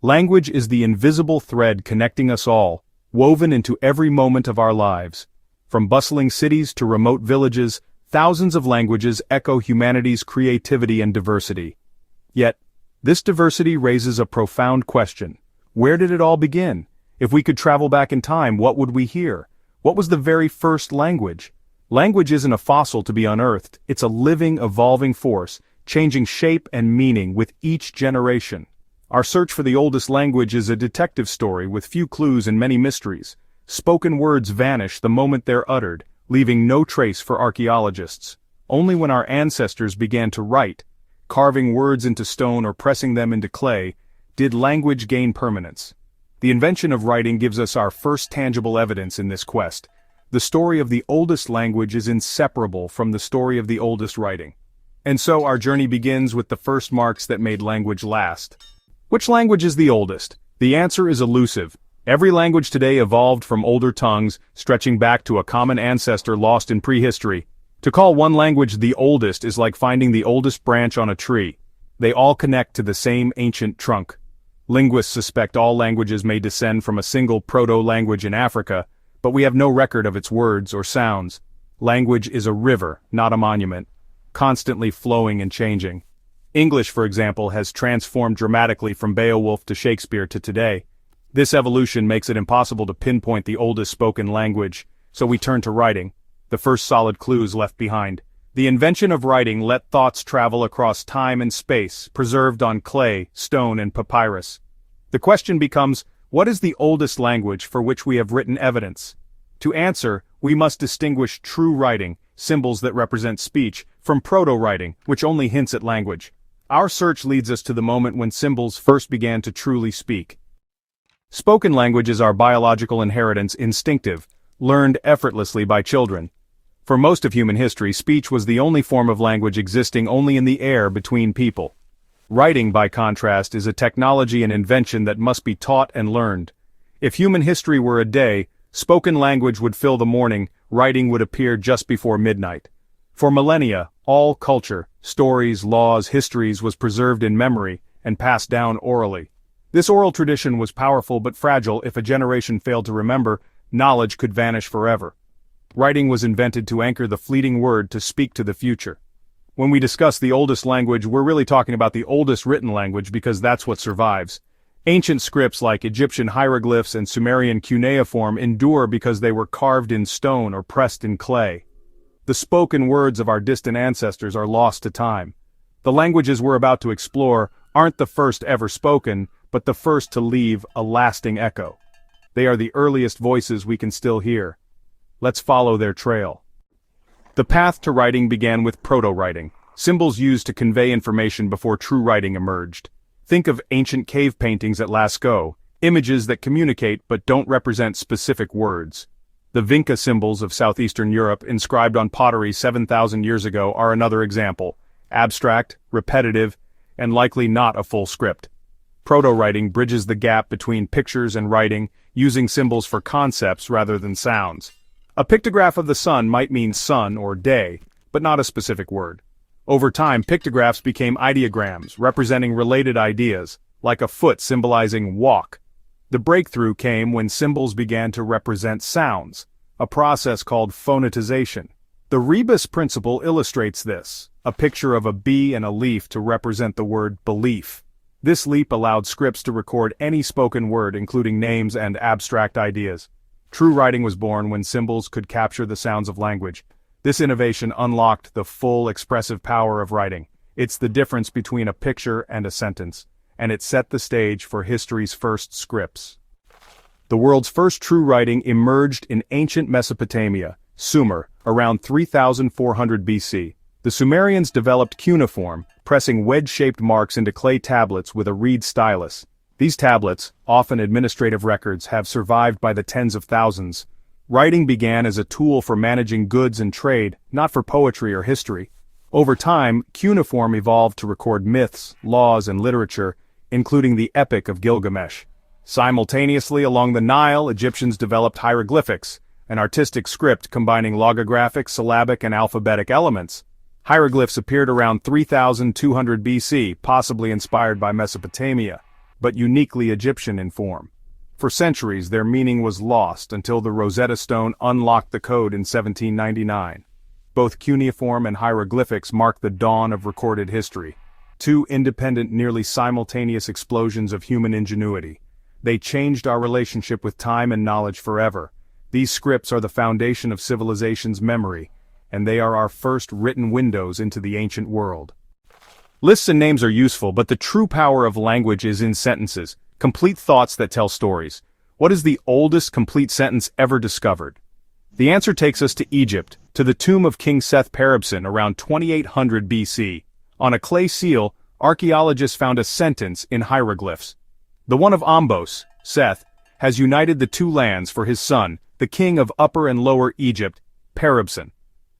Language is the invisible thread connecting us all, woven into every moment of our lives. From bustling cities to remote villages, thousands of languages echo humanity's creativity and diversity. Yet, this diversity raises a profound question. Where did it all begin? If we could travel back in time, what would we hear? What was the very first language? Language isn't a fossil to be unearthed, it's a living, evolving force, changing shape and meaning with each generation. Our search for the oldest language is a detective story with few clues and many mysteries. Spoken words vanish the moment they're uttered, leaving no trace for archaeologists. Only when our ancestors began to write, carving words into stone or pressing them into clay, did language gain permanence. The invention of writing gives us our first tangible evidence in this quest. The story of the oldest language is inseparable from the story of the oldest writing. And so our journey begins with the first marks that made language last. Which language is the oldest? The answer is elusive. Every language today evolved from older tongues, stretching back to a common ancestor lost in prehistory. To call one language the oldest is like finding the oldest branch on a tree. They all connect to the same ancient trunk. Linguists suspect all languages may descend from a single proto-language in Africa, but we have no record of its words or sounds. Language is a river, not a monument, constantly flowing and changing. English, for example, has transformed dramatically from Beowulf to Shakespeare to today. This evolution makes it impossible to pinpoint the oldest spoken language, so we turn to writing, the first solid clues left behind. The invention of writing let thoughts travel across time and space, preserved on clay, stone, and papyrus. The question becomes, what is the oldest language for which we have written evidence? To answer, we must distinguish true writing, symbols that represent speech, from proto-writing, which only hints at language. Our search leads us to the moment when symbols first began to truly speak. Spoken language is our biological inheritance, instinctive, learned effortlessly by children. For most of human history, speech was the only form of language existing only in the air between people. Writing, by contrast, is a technology and invention that must be taught and learned. If human history were a day, spoken language would fill the morning, writing would appear just before midnight. For millennia, all culture, stories, laws, histories was preserved in memory and passed down orally. This oral tradition was powerful but fragile. If a generation failed to remember, knowledge could vanish forever. Writing was invented to anchor the fleeting word, to speak to the future. When we discuss the oldest language, we're really talking about the oldest written language because that's what survives. Ancient scripts like Egyptian hieroglyphs and Sumerian cuneiform endure because they were carved in stone or pressed in clay. The spoken words of our distant ancestors are lost to time. The languages we're about to explore aren't the first ever spoken, but the first to leave a lasting echo. They are the earliest voices we can still hear. Let's follow their trail. The path to writing began with proto-writing, symbols used to convey information before true writing emerged. Think of ancient cave paintings at Lascaux, images that communicate but don't represent specific words. The Vinca symbols of southeastern Europe inscribed on pottery 7,000 years ago are another example, abstract, repetitive, and likely not a full script. Proto-writing bridges the gap between pictures and writing, using symbols for concepts rather than sounds. A pictograph of the sun might mean sun or day, but not a specific word. Over time, pictographs became ideograms, representing related ideas, like a foot symbolizing walk. The breakthrough came when symbols began to represent sounds, a process called phonetization. The rebus principle illustrates this, a picture of a bee and a leaf to represent the word belief. This leap allowed scripts to record any spoken word, including names and abstract ideas. True writing was born when symbols could capture the sounds of language. This innovation unlocked the full expressive power of writing. It's the difference between a picture and a sentence, and it set the stage for history's first scripts. The world's first true writing emerged in ancient Mesopotamia, Sumer, around 3400 BC. The Sumerians developed cuneiform, pressing wedge-shaped marks into clay tablets with a reed stylus. These tablets, often administrative records, have survived by the tens of thousands. Writing began as a tool for managing goods and trade, not for poetry or history. Over time, cuneiform evolved to record myths, laws, and literature, including the Epic of Gilgamesh. Simultaneously along the Nile, Egyptians developed hieroglyphics, an artistic script combining logographic, syllabic, and alphabetic elements. Hieroglyphs appeared around 3200 BC, possibly inspired by Mesopotamia. but uniquely Egyptian in form. For centuries their meaning was lost until the Rosetta Stone unlocked the code in 1799. Both cuneiform and hieroglyphics mark the dawn of recorded history. Two independent, nearly simultaneous explosions of human ingenuity. They changed our relationship with time and knowledge forever. These scripts are the foundation of civilization's memory, and they are our first written windows into the ancient world. Lists and names are useful, but the true power of language is in sentences, complete thoughts that tell stories. What is the oldest complete sentence ever discovered? The answer takes us to Egypt, to the tomb of King Seth-Peribsen around 2800 BC. On a clay seal, archaeologists found a sentence in hieroglyphs. The one of Ombos, Seth, has united the two lands for his son, the king of Upper and Lower Egypt, Peribsen.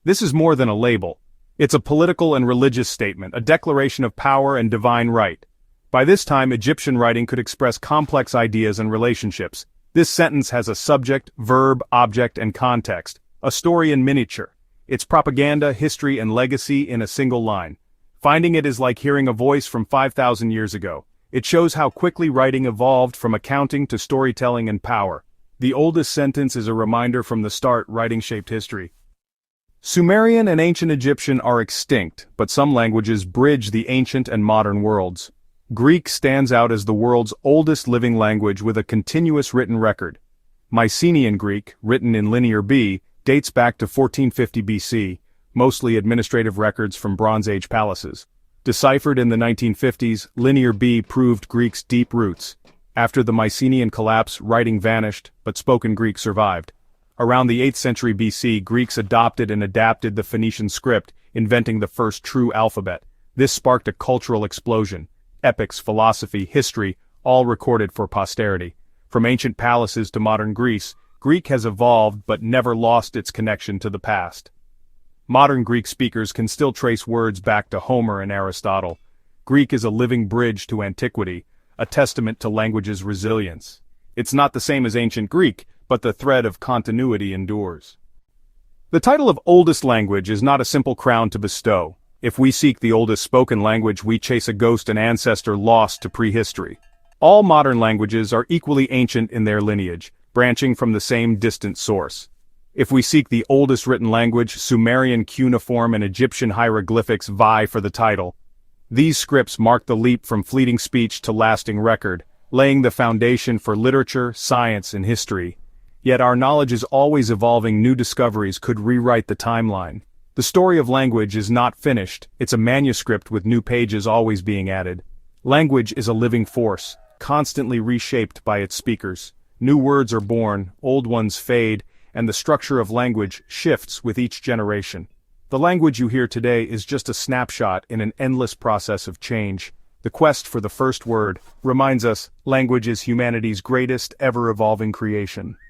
This is more than a label. It's a political and religious statement, a declaration of power and divine right. By this time, Egyptian writing could express complex ideas and relationships. This sentence has a subject, verb, object, and context, a story in miniature. It's propaganda, history, and legacy in a single line. Finding it is like hearing a voice from 5,000 years ago. It shows how quickly writing evolved from accounting to storytelling and power. The oldest sentence is a reminder from the start writing shaped history. Sumerian and ancient Egyptian are extinct, but some languages bridge the ancient and modern worlds. Greek stands out as the world's oldest living language with a continuous written record. Mycenaean Greek, written in Linear B, dates back to 1450 BC, mostly administrative records from Bronze Age palaces. Deciphered in the 1950s, Linear B proved Greek's deep roots. After the Mycenaean collapse, writing vanished, but spoken Greek survived. Around the 8th century BC, Greeks adopted and adapted the Phoenician script, inventing the first true alphabet. This sparked a cultural explosion. Epics, philosophy, history, all recorded for posterity. From ancient palaces to modern Greece, Greek has evolved but never lost its connection to the past. Modern Greek speakers can still trace words back to Homer and Aristotle. Greek is a living bridge to antiquity, a testament to language's resilience. It's not the same as ancient Greek, but the thread of continuity endures. The title of oldest language is not a simple crown to bestow. If we seek the oldest spoken language, we chase a ghost and ancestor lost to prehistory. All modern languages are equally ancient in their lineage, branching from the same distant source. If we seek the oldest written language, Sumerian cuneiform and Egyptian hieroglyphics vie for the title. These scripts mark the leap from fleeting speech to lasting record, laying the foundation for literature, science, and history. Yet our knowledge is always evolving. New discoveries could rewrite the timeline. The story of language is not finished, it's a manuscript with new pages always being added. Language is a living force, constantly reshaped by its speakers. New words are born, old ones fade, and the structure of language shifts with each generation. The language you hear today is just a snapshot in an endless process of change. The quest for the first word reminds us language is humanity's greatest ever-evolving creation.